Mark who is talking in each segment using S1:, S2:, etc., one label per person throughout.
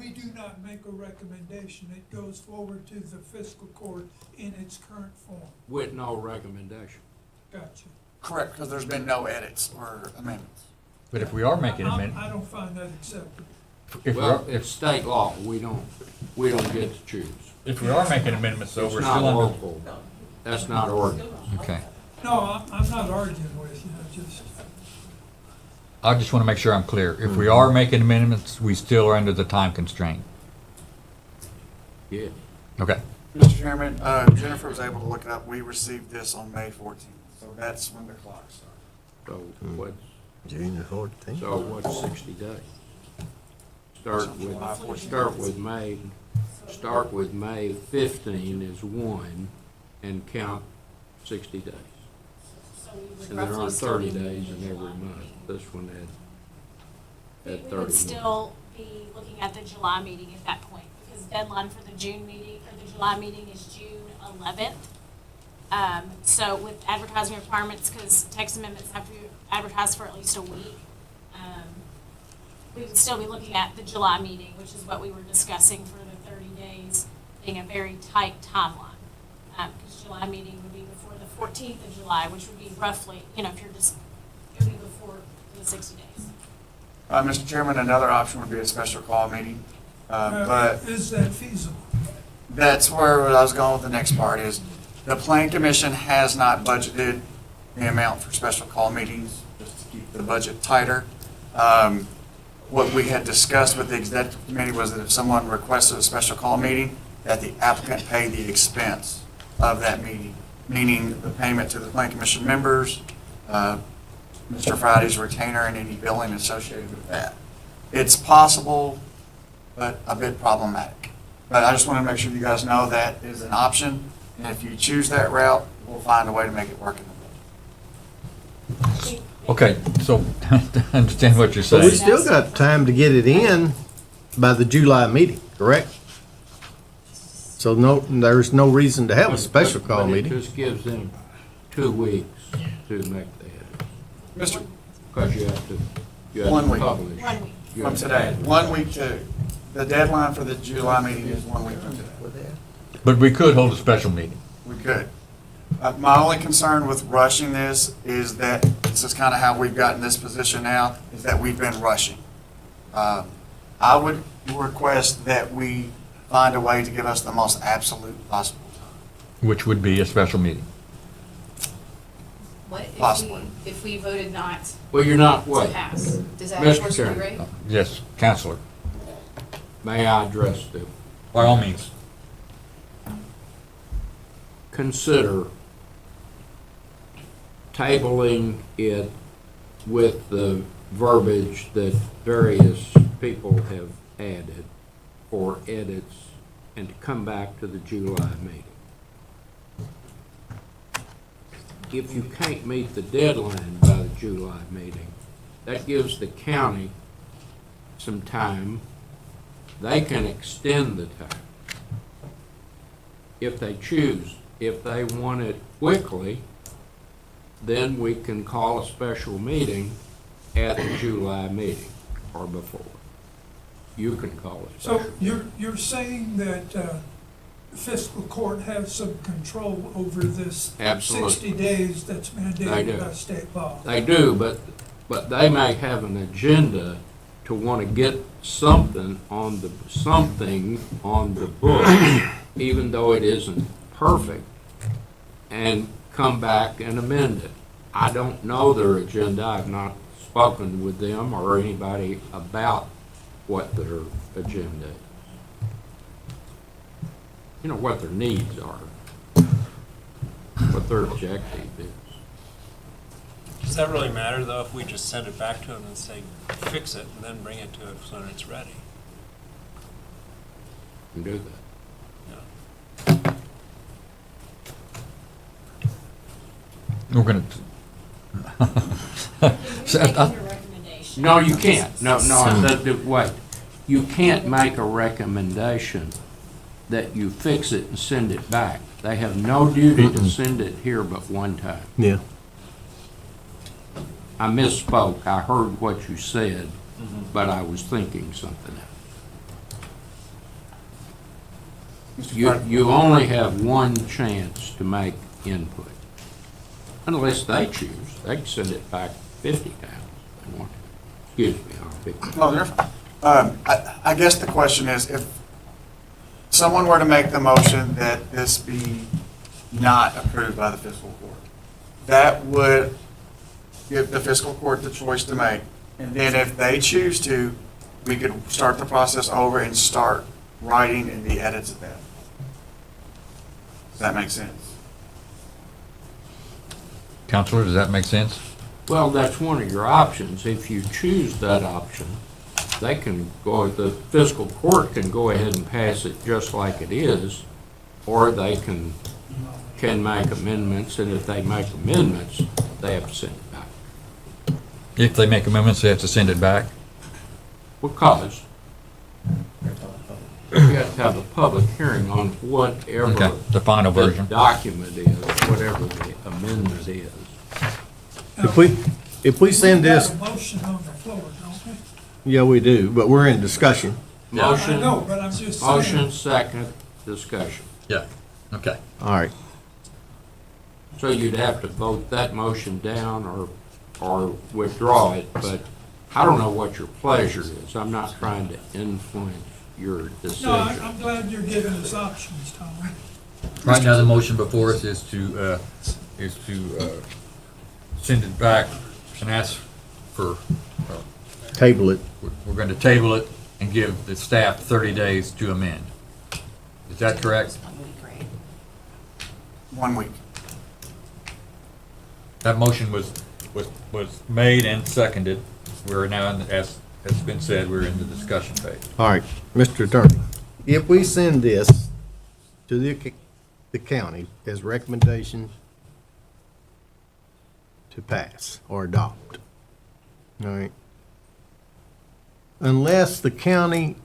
S1: we do not make a recommendation. It goes forward to the fiscal court in its current form.
S2: With no recommendation.
S1: Gotcha.
S3: Correct, because there's been no edits or amendments.
S4: But if we are making
S1: I
S4: amendments,
S1: don't find that acceptable.
S2: Well, it's state law, we don't get to choose.
S4: if we are making amendments, though,
S2: It's
S4: we're
S2: not
S4: still under.
S2: local. That's not ordinance.
S4: Okay.
S1: No, I'm not arguing with you, I just,
S4: I just want to make sure I'm clear. If we are making amendments, we still are under the time constraint.
S2: Yeah.
S4: Okay.
S3: Mr. Chairman, Jennifer was able to look it up. We received this on May 14th, so that's when the clock started.
S2: So what's,
S5: June the 14th.
S2: so what's 60 days? Start with May 15 is 1 and count 60 days.
S6: So we would
S2: And there
S6: roughly
S2: are
S6: still
S2: 30
S6: be
S2: days in
S6: moving
S2: every
S6: July.
S2: month. This one had
S6: We
S2: 30.
S6: would still be looking at the July meeting at that point, because deadline for the June meeting, or the July meeting is June 11th. So with advertising requirements, because text amendments have to be advertised for at least a week, we would still be looking at the July meeting, which is what we were discussing for the 30 days, being a very tight timeline. Because July meeting would be before the 14th of July, which would be roughly, if you're just, it would be before the 60 days.
S3: Mr. Chairman, another option would be a special call meeting, but
S1: is that feasible?
S3: that's where I was going with the next part is the Plan Commission has not budgeted the amount for special call meetings, just to keep the budget tighter. What we had discussed with the executive committee was that if someone requested a special call meeting, that the applicant pay the expense of that meeting, meaning the payment to the Plan Commission members, Mr. Friday's retainer, and any billing associated with that. It's possible, but a bit problematic. But I just want to make sure you guys know that is an option, and if you choose that route, we'll find a way to make it work in the budget.
S4: Okay, so I understand what you're
S5: So we
S4: saying.
S5: still got time to get it in by the July meeting, correct? So there's no reason to have a special call
S2: But
S5: meeting.
S2: it just gives them 2 weeks to make the edit.
S3: Mr.
S2: Because you have to
S3: 1 week.
S2: publish.
S6: 1 week.
S2: You
S3: From
S2: have to
S3: today,
S2: add.
S3: 1 week to, the deadline for the July meeting is 1 week from today.
S4: But we could hold a special meeting.
S3: We could. My only concern with rushing this is that, this is kind of how we've gotten this position now, is that we've been rushing. I would request that we find a way to give us the most absolute possible time.
S4: Which would be a special meeting.
S7: What if
S3: Possibly.
S7: if we voted not
S2: Well, you're not,
S7: to
S2: what?
S7: pass? Does that
S2: Mr.
S7: force me
S2: Chairman.
S7: right?
S4: Yes, Counselor,
S2: May I address them?
S4: by all means.
S2: Consider tabling it with the verbiage that various people have added for edits and to come back to the July meeting. If you can't meet the deadline by the July meeting, that gives the county some time. They can extend the time if they choose. If they want it quickly, then we can call a special meeting at the July meeting or before. You can call it.
S1: So you're saying that fiscal court has some control over this
S2: Absolutely.
S1: 60 days that's
S2: They
S1: mandated
S2: do.
S1: by state law?
S2: They do, but they may have an agenda to want to get something on the book, even though it isn't perfect, and come back and amend it. I don't know their agenda. I've not spoken with them or anybody about what their agenda is. You know, what their needs are, what their objective is.
S8: Does that really matter, though, if we just send it back to them and say, fix it, and then bring it to us when it's ready?
S2: And do that.
S8: Yeah.
S4: We're gonna. So,
S6: You're making your recommendation.
S2: No, you can't. No, wait. You can't make a recommendation that you fix it and send it back. They have no duty to send it here but one time.
S5: Yeah.
S2: I misspoke. I heard what you said, but I was thinking something else.
S3: Mr.
S2: You,
S3: Carter.
S2: you only have one chance to make input. Unless they choose, they can send it back 50 times. If they want to. Excuse me, I'll pick.
S3: No, you're fine. I guess the question is, if someone were to make the motion that this be not approved by the fiscal court, that would give the fiscal court the choice to make. And then if they choose to, we could start the process over and start writing in the edits of that. Does that make sense?
S4: Counselor, does that make sense?
S2: Well, that's one of your options. If you choose that option, they can go, the fiscal court can go ahead and pass it just like it is, or they can make amendments, and if they make amendments, they have to send it back.
S4: If they make amendments, they have to send it back?
S2: Because you have to have a public hearing on whatever
S4: Okay, the final
S2: the
S4: version.
S2: document is, whatever the amendment is.
S5: If we send this,
S1: We have a motion on the floor, don't we?
S5: yeah, we do, but we're in discussion.
S1: I know,
S2: Motion,
S1: but I'm just saying.
S2: motion, second, discussion.
S4: Yeah, okay.
S5: All right.
S2: So you'd have to vote that motion down or withdraw it, but I don't know what your pleasure is. I'm not trying to influence your decision.
S1: No, I'm glad you're giving us options, Tom.
S4: Right now, the motion before us is to send it back and ask for,
S5: Table it.
S4: we're going to table it and give the staff 30 days to amend. Is that correct?
S3: 1 week.
S4: That motion was made and seconded. We're now, as has been said, we're in the discussion phase.
S5: All right, Mr. Attorney, if we send this to the county as recommendation to pass or adopt, all right, unless the county,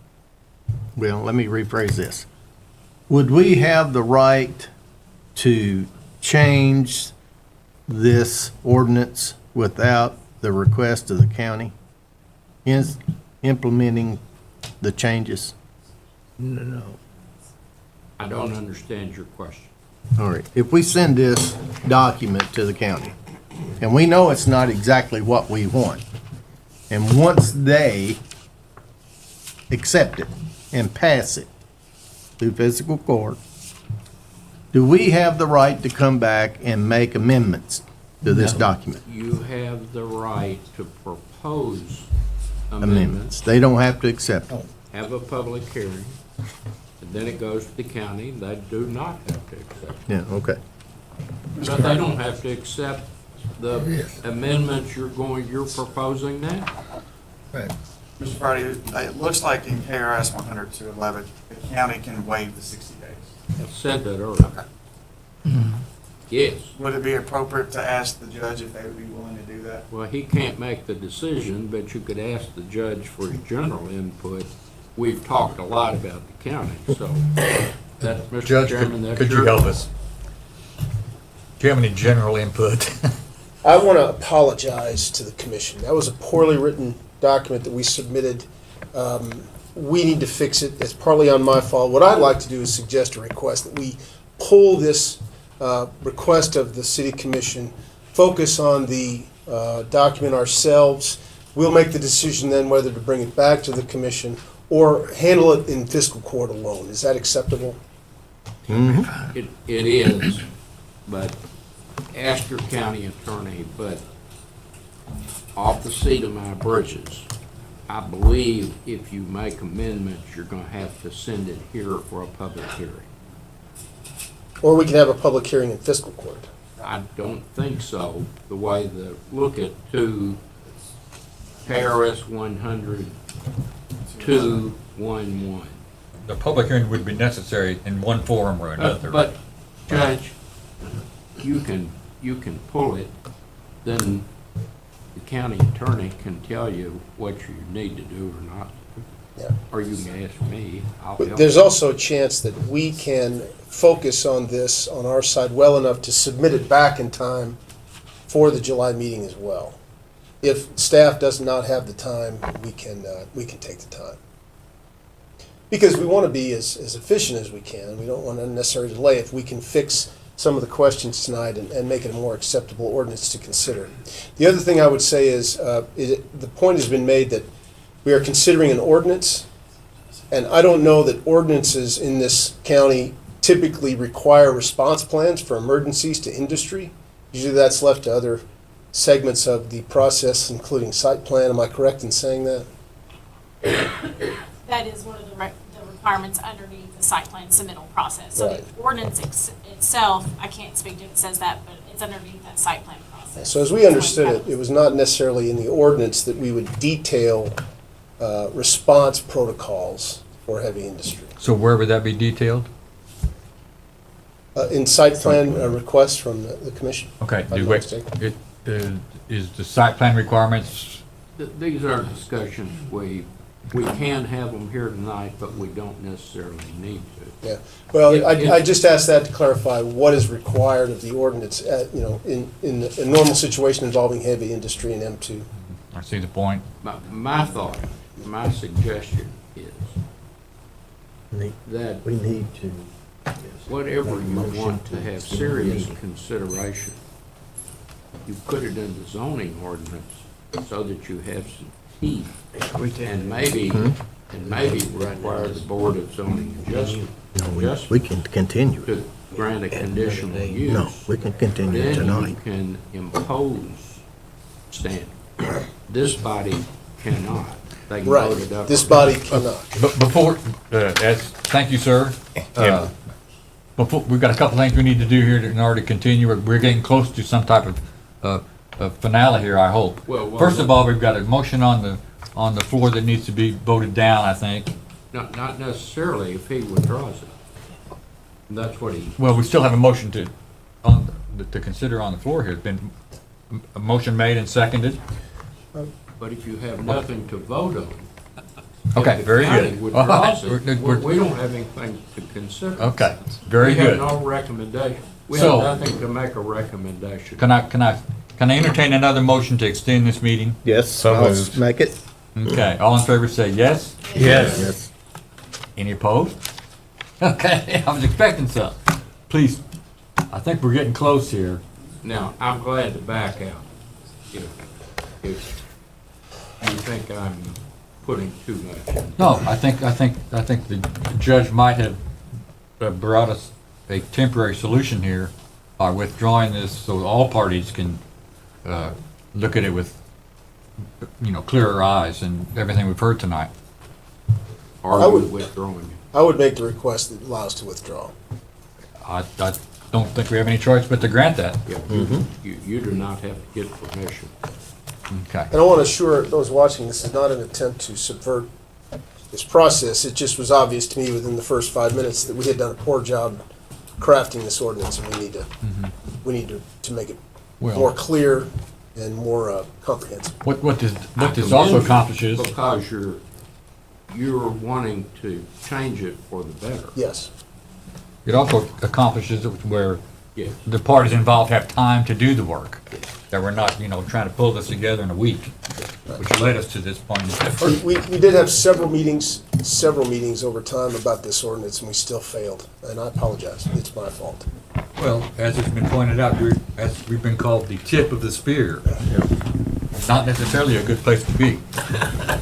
S5: well, let me rephrase this. Would we have the right to change this ordinance without the request of the county in implementing the changes? No.
S2: I don't understand your question.
S5: All right, if we send this document to the county, and we know it's not exactly what we want, and once they accept it and pass it through fiscal court, do we have the right to come back and make amendments to this document?
S2: You have the right to propose
S5: Amendments.
S2: amendments,
S5: They don't have to accept them.
S2: have a public hearing, and then it goes to the county. They do not have to accept.
S5: Yeah, okay.
S2: But they don't have to accept the amendments you're proposing now.
S3: Mr. Friday, it looks like in KRS 100-211, the county can waive the 60 days.
S2: I said that earlier.
S3: Okay.
S2: Yes.
S3: Would it be appropriate to ask the judge if they would be willing to do that?
S2: Well, he can't make the decision, but you could ask the judge for his general input. We've talked a lot about the county, so that, Mr.
S4: Judge,
S2: Chairman, that's
S4: could you help us? Do you have any general input?
S9: I want to apologize to the commission. That was a poorly written document that we submitted. We need to fix it. It's partly on my fault. What I'd like to do is suggest a request that we pull this request of the city commission, focus on the document ourselves. We'll make the decision then whether to bring it back to the commission or handle it in fiscal court alone. Is that acceptable?
S2: It is, but ask your county attorney, but off the seat of my britches, I believe if you make amendments, you're gonna have to send it here for a public hearing.
S9: Or we can have a public hearing in fiscal court.
S2: I don't think so, the way look at KRS 100-211.
S4: The public hearing would be necessary in one forum or another.
S2: But, Judge, you can pull it, then the county attorney can tell you what you need to do or not.
S9: Yeah.
S2: Or you can ask me, I'll help.
S9: There's also a chance that we can focus on this on our side well enough to submit it back in time for the July meeting as well. If staff does not have the time, we can take the time. because we want to be as efficient as we can. We don't want unnecessary delay if we can fix some of the questions tonight and make it a more acceptable ordinance to consider. The other thing I would say is the point has been made that we are considering an ordinance, and I don't know that ordinances in this county typically require response plans for emergencies to industry. Usually that's left to other segments of the process, including site plan. Am I correct in saying that?
S6: That is one of the requirements underneath the site plan submittal process. So
S9: Right.
S6: the ordinance itself, I can't speak to if it says that, but it's underneath that site plan process.
S9: So as we understood it, it was not necessarily in the ordinance that we would detail response protocols for heavy industry.
S4: So where would that be detailed?
S9: In site plan requests from the commission.
S4: Okay,
S9: If I'm
S4: do
S9: not
S4: we,
S9: mistaken.
S4: is the site plan requirements,
S2: These are discussions we can have them here tonight, but we don't necessarily need to.
S9: Yeah, well,
S2: It-
S9: I just asked that to clarify what is required of the ordinance, in a normal situation involving heavy industry and M2.
S4: I see the point.
S2: My thought, my suggestion is that
S5: We need to.
S2: whatever you want to have serious consideration, you put it in the zoning ordinance so that you have some teeth. And maybe require the Board of Zoning Adjustment
S5: We can continue it.
S2: to grant a conditional use.
S5: No, we can continue it
S2: Then
S5: tonight.
S2: you can impose standards. This body cannot. They can vote it
S9: Right,
S2: up.
S9: this
S2: or
S9: body
S2: down.
S9: cannot.
S4: But before, thank you, sir. Before, we've got a couple things we need to do here in order to continue. We're getting close to some type of finale here, I hope.
S2: Well,
S4: First of all, we've got a motion on the floor that needs to be voted down, I think.
S2: Not necessarily if he withdraws it. That's what he,
S4: Well, we still have a motion to consider on the floor here. It's been a motion made and seconded.
S2: but if you have nothing to vote on.
S4: Okay,
S2: if the
S4: very
S2: county
S4: good.
S2: withdraws it,
S4: We're-
S2: we don't have anything to consider.
S4: Okay, very
S2: We have
S4: good.
S2: no recommendation. We
S4: So-
S2: have nothing to make a recommendation.
S4: Can I entertain another motion to extend this meeting?
S5: Yes, I'll make it.
S4: Okay, all in favor say yes?
S5: Yes.
S4: Any opposed? Okay, I was expecting some. Please, I think we're getting close here.
S2: Now, I'm glad to back out if you think I'm putting too much in.
S4: No, I think the judge might have brought us a temporary solution here by withdrawing this so all parties can look at it with, clearer eyes and everything we've heard tonight.
S9: I
S2: Are you
S9: would-
S2: withdrawing it?
S9: I would make the request that allows to withdraw.
S4: I don't think we have any choice but to grant that.
S2: Yeah, you do not have to get permission.
S4: Okay.
S9: And I want to assure those watching, this is not an attempt to subvert this process. It just was obvious to me within the first 5 minutes that we had done a poor job crafting this ordinance, and we need to make it
S4: Well-
S9: more clear and more comprehensive.
S4: What this
S2: I
S4: also
S2: commend you
S4: accomplishes,
S2: Because you're wanting to change it for the better.
S9: Yes.
S4: it also accomplishes it where
S2: Yes.
S4: the parties involved have time to do the work. That we're not, trying to pull this together in a week, which led us to this point.
S9: We did have several meetings over time about this ordinance, and we still failed. And I apologize. It's my fault.
S4: Well, as it's been pointed out, we've been called the tip of the spear. Not necessarily a good place to be.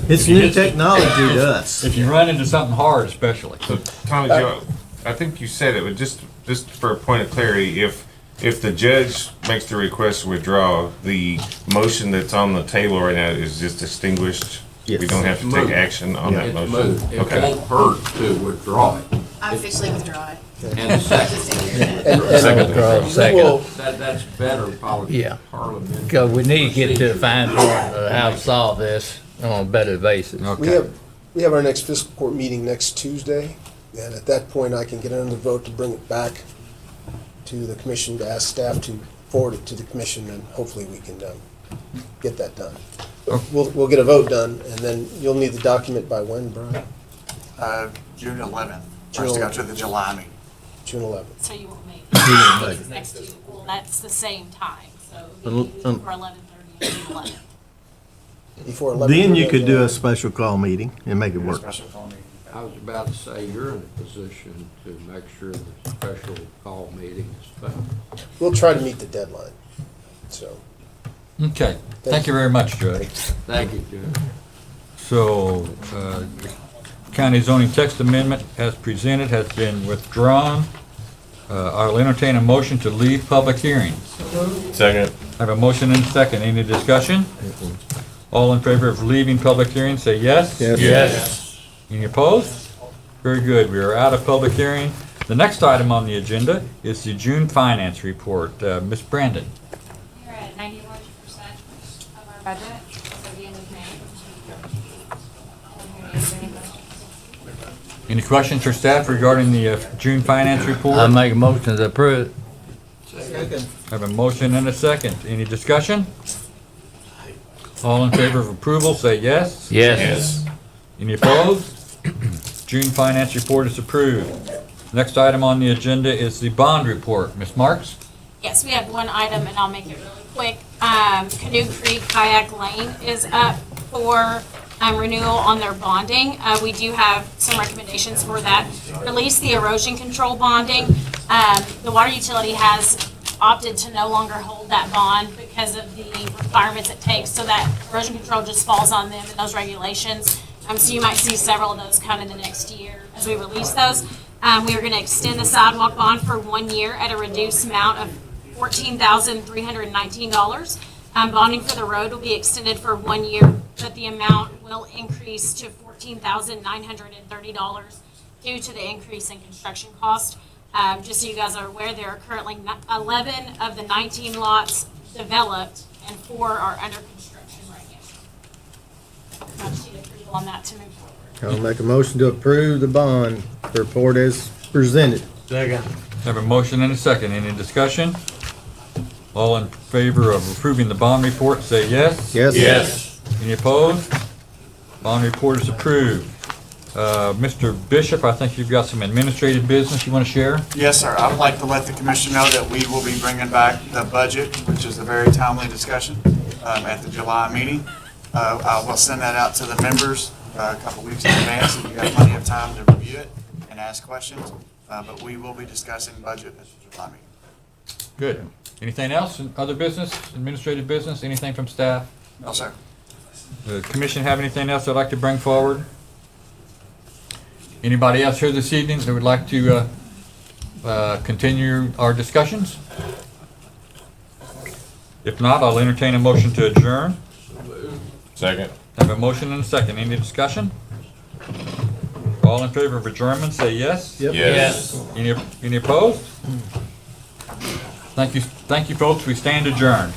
S5: It's new technology to us.
S4: If you run into something hard especially.
S10: So, Tommy Joe, I think you said it, but just for a point of clarity, if the judge makes the request to withdraw, the motion that's on the table right now is just extinguished?
S5: Yes.
S10: We don't have to take action on that
S2: It's
S10: motion?
S2: moved. It
S10: Okay.
S2: won't hurt to withdraw it.
S7: I officially withdraw it.
S2: And second,
S7: Just in your head.
S9: And we will-
S2: that's better policy.
S11: Yeah.
S2: Parliamentary.
S11: Because we need to get to the fine point of how to solve this on a better basis.
S9: We have our next fiscal court meeting next Tuesday, and at that point, I can get another vote to bring it back to the commission, to ask staff to forward it to the commission, and hopefully we can get that done. We'll get a vote done, and then you'll need the document by when, Brian?
S3: June 11th, for us to go to the July meeting.
S9: June 11th.
S6: So you won't make it. It's next Tuesday. Well, that's the same time, so it'll be for 11:30 and 11.
S9: Before 11.
S5: Then you could do a special call meeting and make it work.
S3: Special call meeting.
S2: I was about to say, you're in a position to make sure the special call meeting is found.
S9: We'll try to meet the deadline, so.
S4: Okay, thank you very much, Judge.
S2: Thank you, Judge.
S4: So, county zoning text amendment as presented has been withdrawn. I'll entertain a motion to leave public hearing.
S10: Second.
S4: I have a motion and a second. Any discussion? All in favor of leaving public hearing, say yes.
S11: Yes.
S4: Any opposed? Very good. We are out of public hearing. The next item on the agenda is the June finance report. Ms. Brandon.
S6: We're at 91% of our budget as of the end of May.
S4: Any questions for staff regarding the June finance report?
S11: I make a motion to approve.
S4: I have a motion and a second. Any discussion? All in favor of approval, say yes.
S11: Yes.
S4: Any opposed? June finance report is approved. Next item on the agenda is the bond report. Ms. Marks?
S6: Yes, we have one item, and I'll make it really quick. Canoe Creek Kayak Lane is up for renewal on their bonding. We do have some recommendations for that. Release the erosion control bonding. The water utility has opted to no longer hold that bond because of the requirements it takes, so that erosion control just falls on them and those regulations. So you might see several of those come in the next year as we release those. We are going to extend the sidewalk bond for 1 year at a reduced amount of $14,319. Bonding for the road will be extended for 1 year, but the amount will increase to $14,930 due to the increase in construction cost. Just so you guys are aware, there are currently 11 of the 19 lots developed and 4 are under construction right now. I just need approval on that to move forward.
S5: I'll make a motion to approve the bond report as presented.
S11: Second.
S4: I have a motion and a second. Any discussion? All in favor of approving the bond report, say yes.
S5: Yes.
S4: Any opposed? Bond report is approved. Mr. Bishop, I think you've got some administrative business you want to share?
S3: Yes, sir. I would like to let the commission know that we will be bringing back the budget, which is a very timely discussion, at the July meeting. I will send that out to the members a couple weeks in advance, so you have plenty of time to review it and ask questions. But we will be discussing budget at the July meeting.
S4: Good. Anything else? Other business, administrative business, anything from staff?
S3: No, sir.
S4: The commission have anything else they'd like to bring forward? Anybody else here this evening that would like to continue our discussions? If not, I'll entertain a motion to adjourn.
S10: Second.
S4: I have a motion and a second. Any discussion? All in favor of adjournment, say yes.
S10: Yes.
S4: Any opposed? Thank you, folks. We stand adjourned.